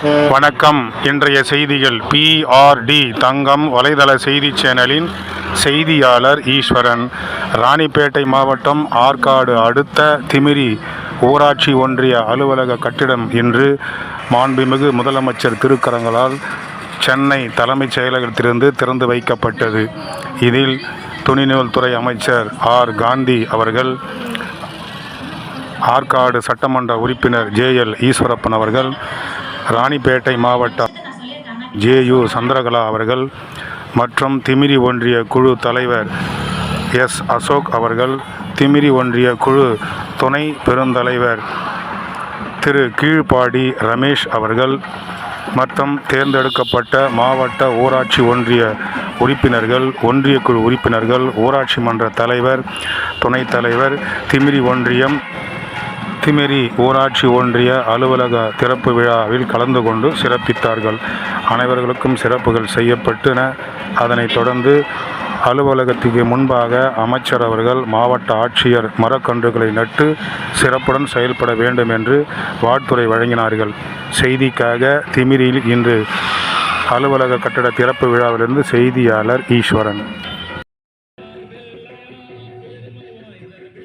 வணக்கம். இன்றைய செய்திகள். பிஆர்டி தங்கம் வலைதள செய்தி சேனலின் செய்தியாளர் ஈஸ்வரன். ராணிப்பேட்டை மாவட்டம் ஆற்காடு அடுத்த திமிரி ஊராட்சி ஒன்றிய அலுவலக கட்டிடம் இன்று மாண்புமிகு முதலமைச்சர் திருக்கரங்களால் சென்னை தலைமைச் செயலகத்திலிருந்து திறந்து வைக்கப்பட்டது. இதில் துணிநூல்துறை அமைச்சர் ஆர். காந்தி அவர்கள், ஆற்காடு சட்டமன்ற உறுப்பினர் ஜேஎல். ஈஸ்வரப்பன் அவர்கள், ராணிப்பேட்டை மாவட்ட ஜேயு. சந்திரகலா அவர்கள் மற்றும் திமிரி ஒன்றிய குழு தலைவர் எஸ். அசோக் அவர்கள், திமிரி ஒன்றிய குழு துணை பெருந்தலைவர் திரு. கீழ்ப்பாடி ரமேஷ் அவர்கள் மற்றும் தேர்ந்தெடுக்கப்பட்ட மாவட்ட ஊராட்சி ஒன்றிய உறுப்பினர்கள், ஒன்றிய குழு உறுப்பினர்கள், ஊராட்சி மன்ற தலைவர், துணைத் தலைவர், திமிரி ஒன்றியம், திமிரி ஊராட்சி ஒன்றிய அலுவலக திறப்பு விழாவில் கலந்து கொண்டு சிறப்பித்தார்கள். அனைவர்களுக்கும் சிறப்புகள் செய்யப்பட்டன. அதனைத் தொடர்ந்து அலுவலகத்துக்கு முன்பாக அமைச்சர் அவர்கள், மாவட்ட ஆட்சியர் மரக்கன்றுகளை நட்டு சிறப்புடன் செயல்பட வேண்டும் என்று வாழ்த்துரை வழங்கினார்கள். செய்திக்காக திமிரியில் இன்று அலுவலக கட்டட திறப்பு விழாவிலிருந்து செய்தியாளர் ஈஸ்வரன்.